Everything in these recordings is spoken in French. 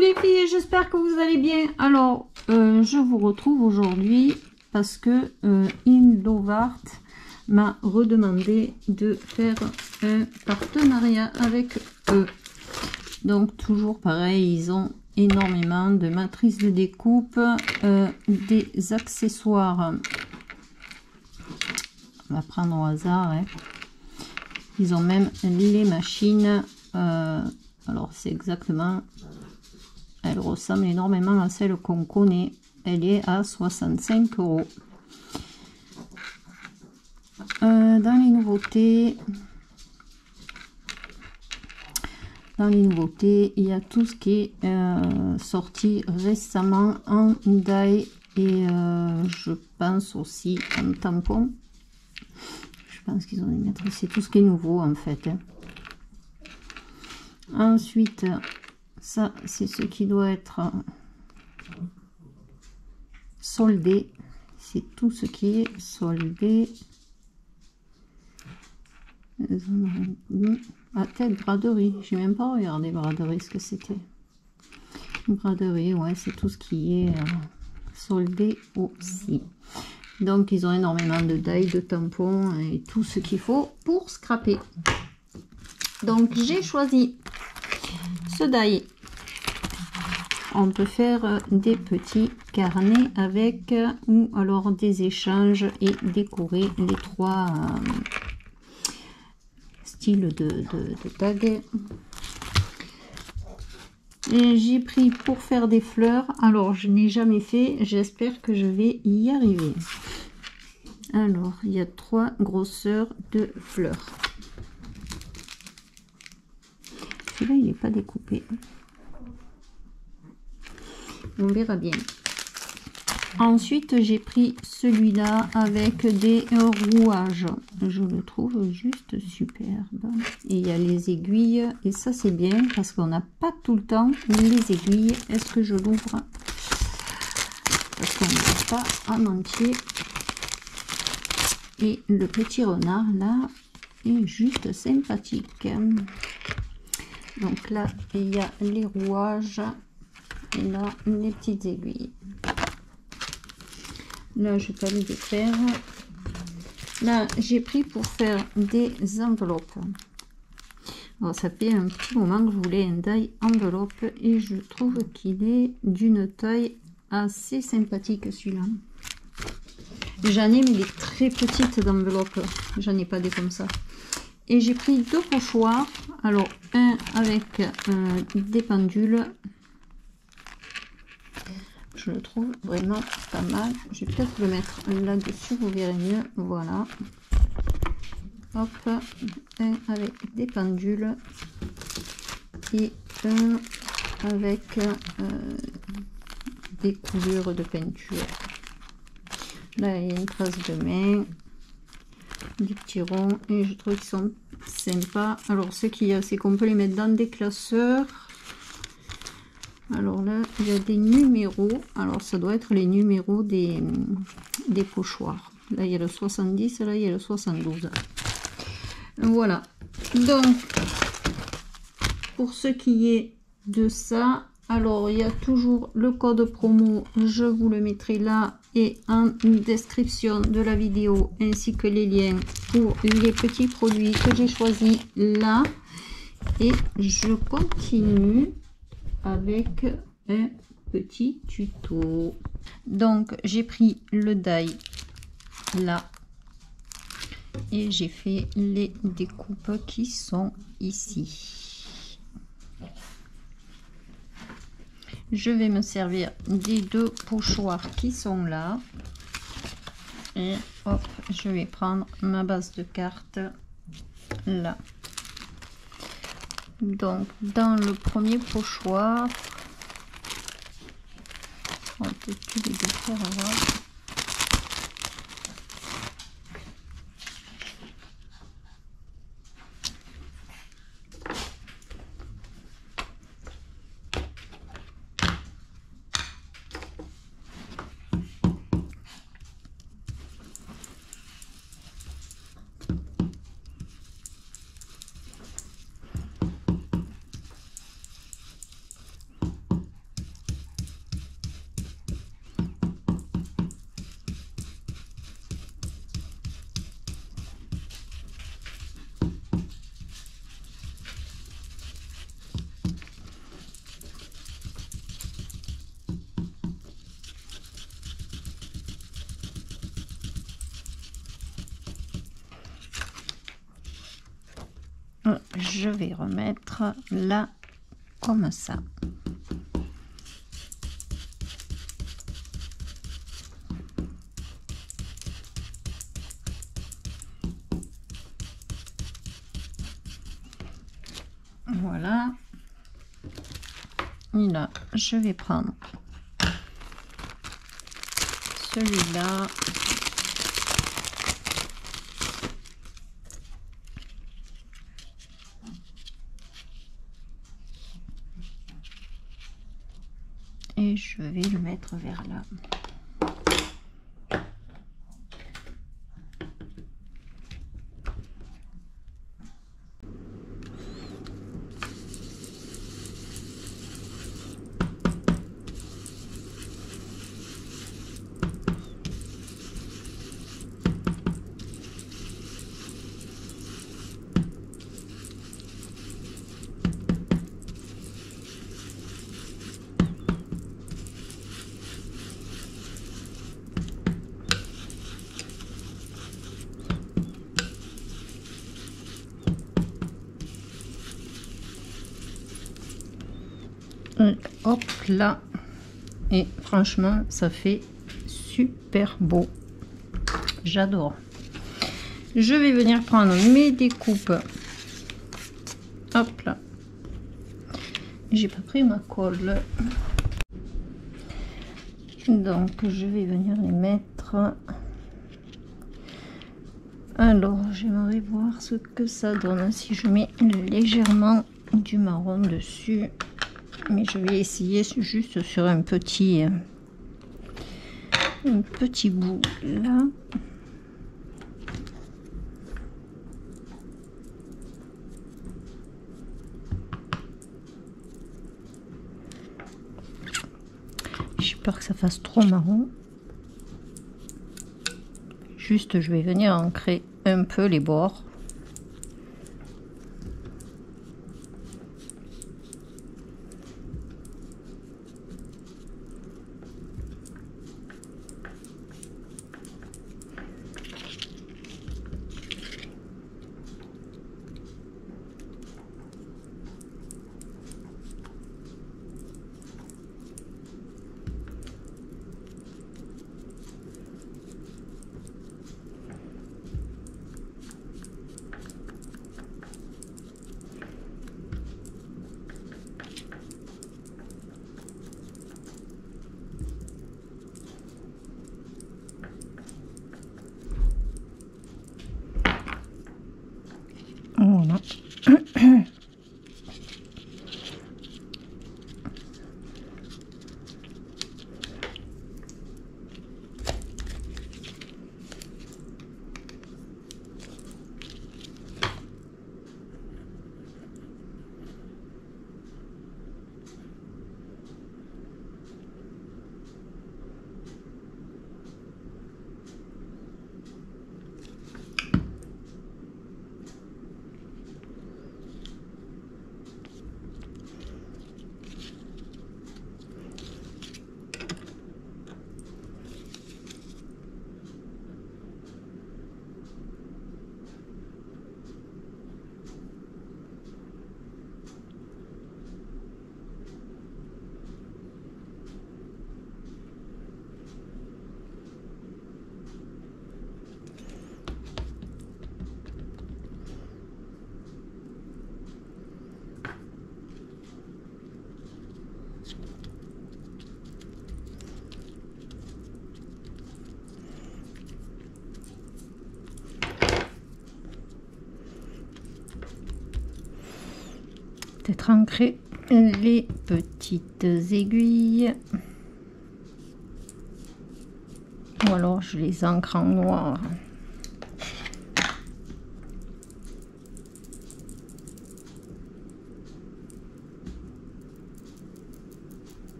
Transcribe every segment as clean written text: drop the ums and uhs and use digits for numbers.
les filles, j'espère que vous allez bien. Alors, je vous retrouve aujourd'hui parce que Indovart m'a redemandé de faire un partenariat avec eux. Donc, toujours pareil, ils ont énormément de matrices de découpe, des accessoires. On va prendre au hasard. Hein. Ils ont même les machines. Alors, c'est exactement... Elle ressemble énormément à celle qu'on connaît. Elle est à 65 €. Dans les nouveautés, il y a tout ce qui est sorti récemment en die et je pense aussi en tampon. Je pense qu'ils ont dû mettre, c'est tout ce qui est nouveau en fait. Hein. Ensuite, ça c'est ce qui doit être soldé. C'est tout ce qui est soldé. Ah, peut-être braderie. J'ai même pas regardé braderie ce que c'était. Braderie, ouais, c'est tout ce qui est soldé aussi. Donc ils ont énormément de die, de tampons et tout ce qu'il faut pour scraper. Donc j'ai choisi ce die. On peut faire des petits carnets avec ou alors des échanges et décorer les trois styles de tag. J'ai pris pour faire des fleurs. Alors je n'ai jamais fait, j'espère que je vais y arriver. Alors il y a 3 grosseurs de fleurs. Celui-là il n'est pas découpé. On verra bien. Ensuite j'ai pris celui-là avec des rouages. Je le trouve juste superbe. Et il y a les aiguilles et ça c'est bien parce qu'on n'a pas tout le temps les aiguilles. Est-ce que je l'ouvre? Parce qu'on ne pas en entier. Et le petit renard là est juste sympathique. Donc là il y a les rouages et là les petites aiguilles. Là je peux les défaire. Là j'ai pris pour faire des enveloppes. Alors, ça fait un petit moment que je voulais un die enveloppe et je trouve qu'il est d'une taille assez sympathique celui-là. J'en ai mais des très petites d'enveloppes, j'en ai pas des comme ça. Et j'ai pris 2 pochoirs, alors un avec des pendules. Je le trouve vraiment pas mal. Je vais peut-être le mettre là-dessus, vous verrez mieux. Voilà. Hop, un avec des pendules et un avec des coulures de peinture. Là, il y a une trace de main, des petits ronds et je trouve qu'ils sont sympas. Alors, ce qu'il y a, c'est qu'on peut les mettre dans des classeurs. Alors là, il y a des numéros. Alors, ça doit être les numéros des pochoirs. Là, il y a le 70, là, il y a le 72. Voilà. Donc, pour ce qui est de ça, alors, il y a toujours le code promo. Je vous le mettrai là et en description de la vidéo, ainsi que les liens pour les petits produits que j'ai choisis là. Et je continue avec un petit tuto. Donc j'ai pris le die là et j'ai fait les découpes qui sont ici. Je vais me servir des 2 pochoirs qui sont là et hop, je vais prendre ma base de cartes là. Donc dans le premier pochoir, on peut tous les défaire avant. je vais remettre là comme ça. Voilà. Et là, je vais prendre celui-là. Et je vais le mettre vers là. Hop là, et franchement ça fait super beau, j'adore. Je vais venir prendre mes découpes, hop là, j'ai pas pris ma colle, donc je vais venir les mettre. Alors j'aimerais voir ce que ça donne si je mets légèrement du marron dessus. Mais je vais essayer juste sur un petit bout là. J'ai peur que ça fasse trop marron. Juste, je vais venir ancrer un peu les bords. Voilà. Peut-être ancrer les petites aiguilles, ou alors je les ancre en noir.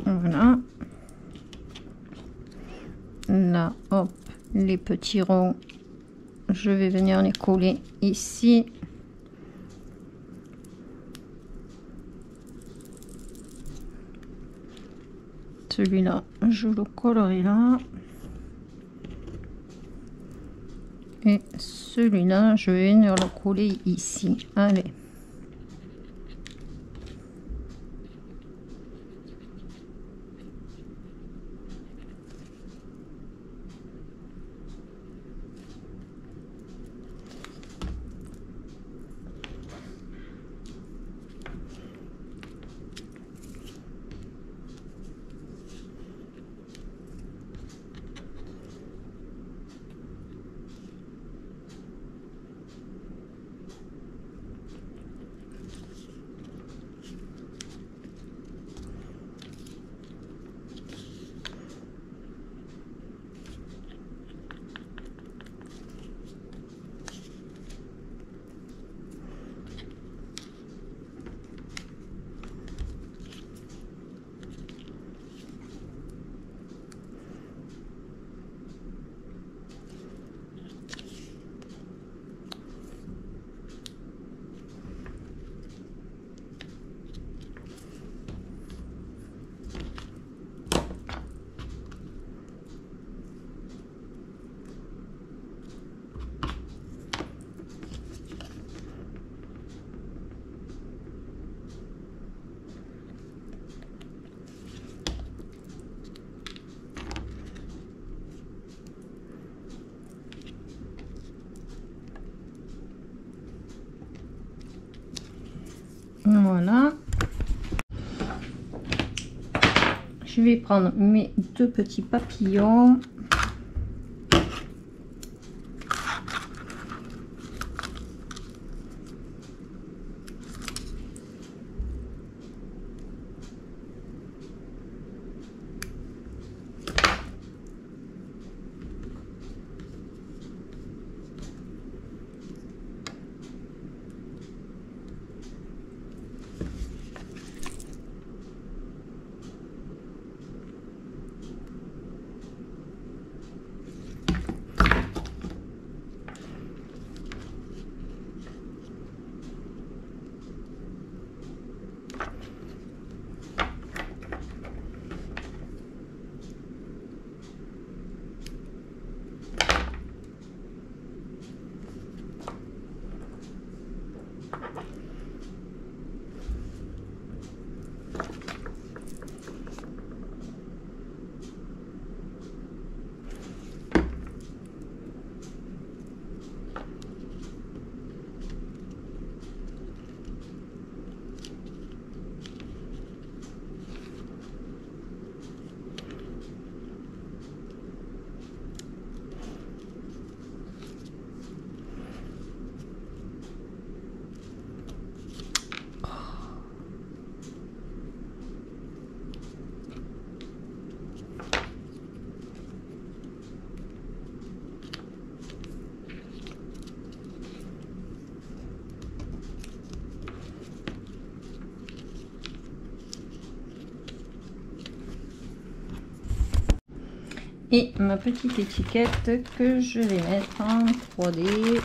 Voilà. Là, hop, les petits ronds, je vais venir les coller ici. Celui-là, je le collerai là. Et celui-là, je vais venir le coller ici. Allez. Voilà. Je vais prendre mes deux petits papillons. Et ma petite étiquette que je vais mettre en 3D.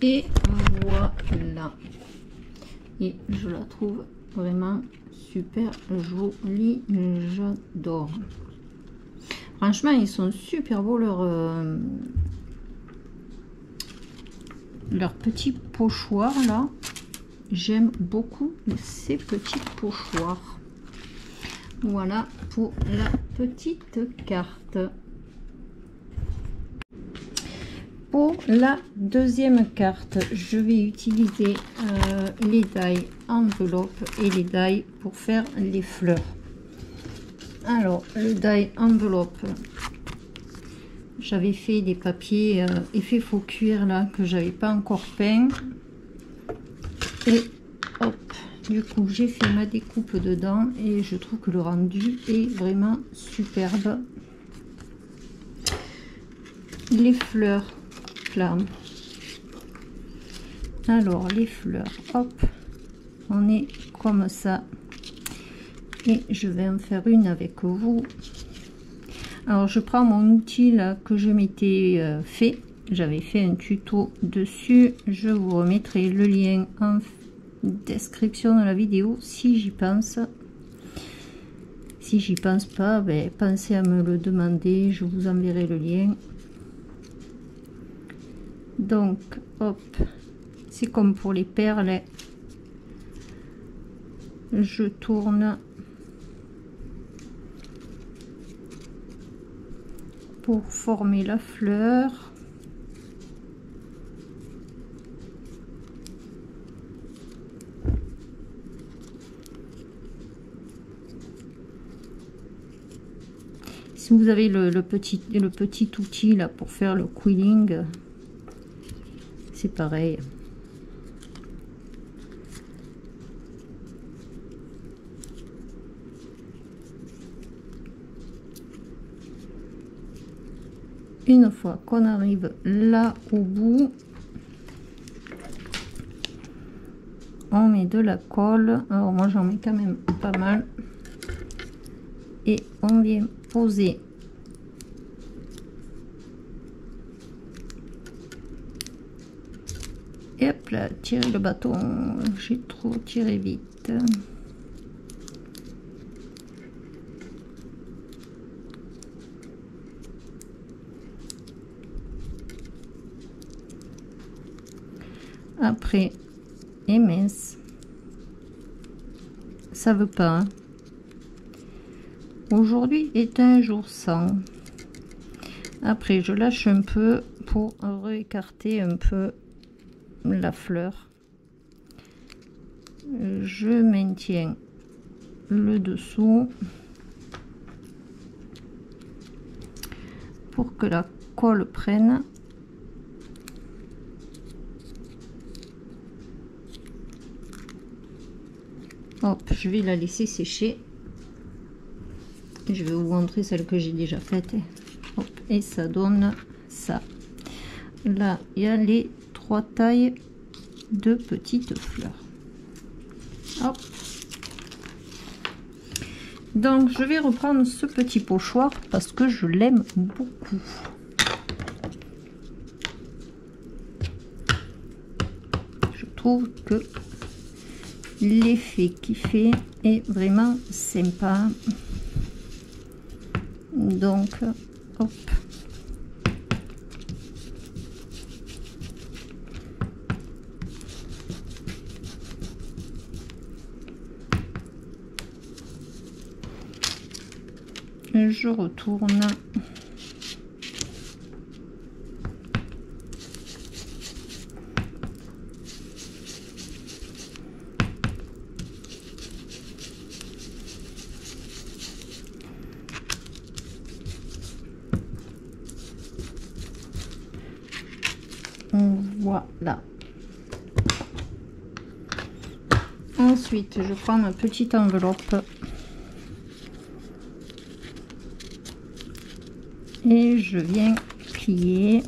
Et voilà. Et je la trouve vraiment super jolie. J'adore. Franchement, ils sont super beaux leurs petits pochoirs là. J'aime beaucoup ces petits pochoirs. Voilà pour la petite carte. Pour la deuxième carte, je vais utiliser les die enveloppe et les die pour faire les fleurs. Alors, le die enveloppe, j'avais fait des papiers effet faux cuir là que j'avais pas encore peint. Et hop, du coup, j'ai fait ma découpe dedans et je trouve que le rendu est vraiment superbe. Les fleurs, flammes. Alors, les fleurs, hop, on est comme ça. Et je vais en faire une avec vous. Alors, je prends mon outil là que je m'étais fait. J'avais fait un tuto dessus. Je vous remettrai le lien en description de la vidéo si j'y pense. Si j'y pense pas, ben, pensez à me le demander. Je vous enverrai le lien. Donc, hop, c'est comme pour les perles. Je tourne pour former la fleur. Si vous avez le petit outil là pour faire le quilling, c'est pareil. Une fois qu'on arrive là au bout, on met de la colle. Alors moi j'en mets quand même pas mal. Et on vient poser et hop là, tirer le bâton. J'ai trop tiré vite. Après, et mince, ça veut pas. Hein. Aujourd'hui est un jour sans. Après, je lâche un peu pour réécarter un peu la fleur. Je maintiens le dessous pour que la colle prenne. Hop, je vais la laisser sécher. Je vais vous montrer celle que j'ai déjà faite. Hop, et ça donne ça. Là, il y a les 3 tailles de petites fleurs. Hop. Donc, je vais reprendre ce petit pochoir parce que je l'aime beaucoup. Je trouve que l'effet qu'il fait est vraiment sympa. Donc, hop. Je retourne. Voilà. Ensuite, je prends ma petite enveloppe et je viens plier.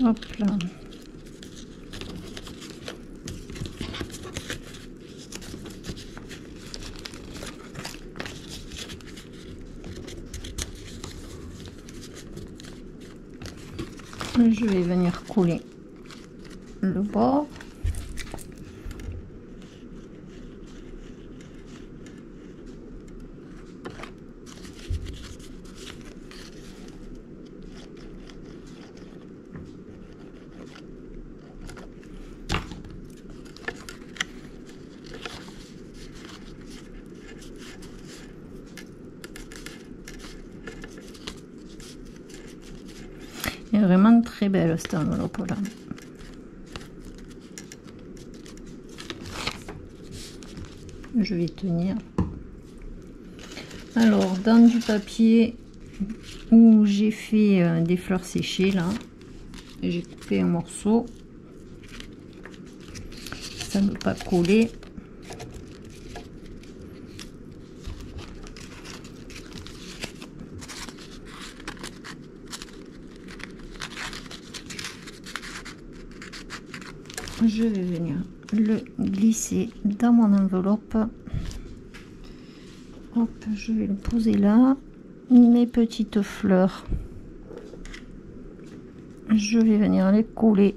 Hop là. Je vais venir coller le bord. vraiment très belle cette enveloppe là. Je vais tenir. Alors dans du papier où j'ai fait des fleurs séchées là, j'ai coupé un morceau, ça ne veut pas coller. Je vais venir le glisser dans mon enveloppe. Hop, je vais le poser là. Mes petites fleurs, je vais venir les coller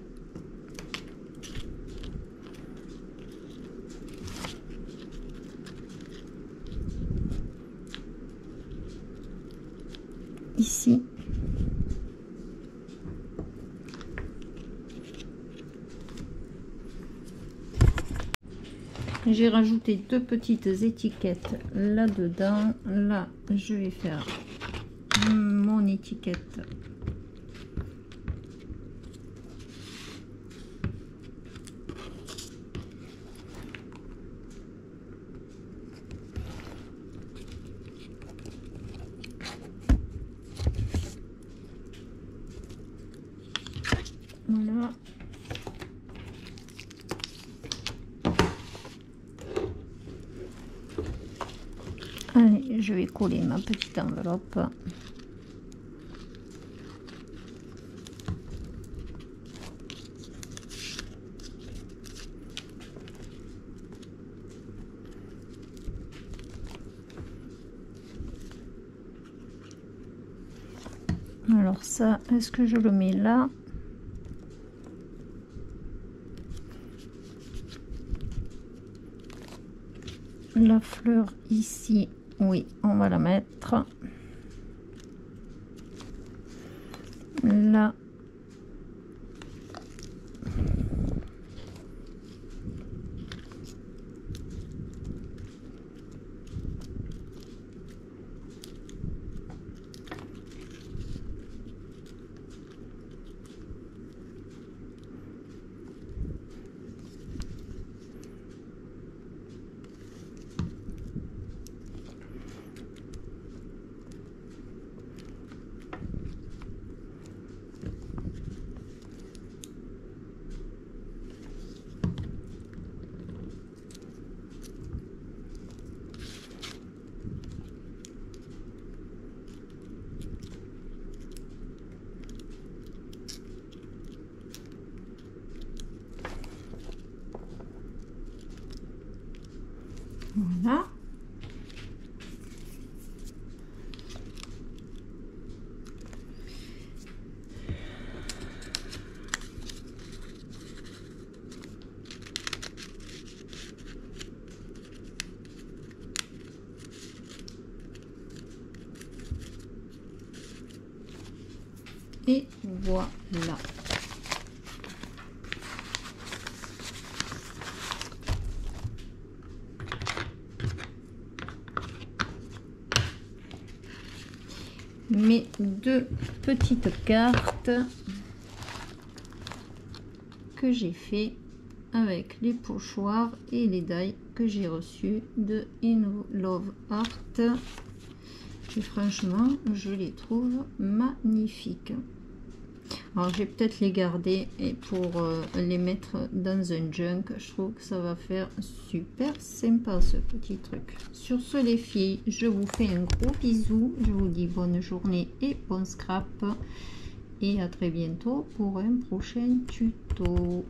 ici. J'ai rajouté deux petites étiquettes là-dedans. Là, je vais faire mon étiquette. Voilà. Allez, je vais coller ma petite enveloppe. Alors ça, est-ce que je le mets là? La fleur ici, oui, on va la mettre là. Voilà. Et voilà. Mes deux petites cartes que j'ai fait avec les pochoirs et les die que j'ai reçus de In Love Art, et franchement je les trouve magnifiques. Alors je vais peut-être les garder et pour les mettre dans un junk. Je trouve que ça va faire super sympa ce petit truc. Sur ce les filles, je vous fais un gros bisou. Je vous dis bonne journée et bon scrap. Et à très bientôt pour un prochain tuto.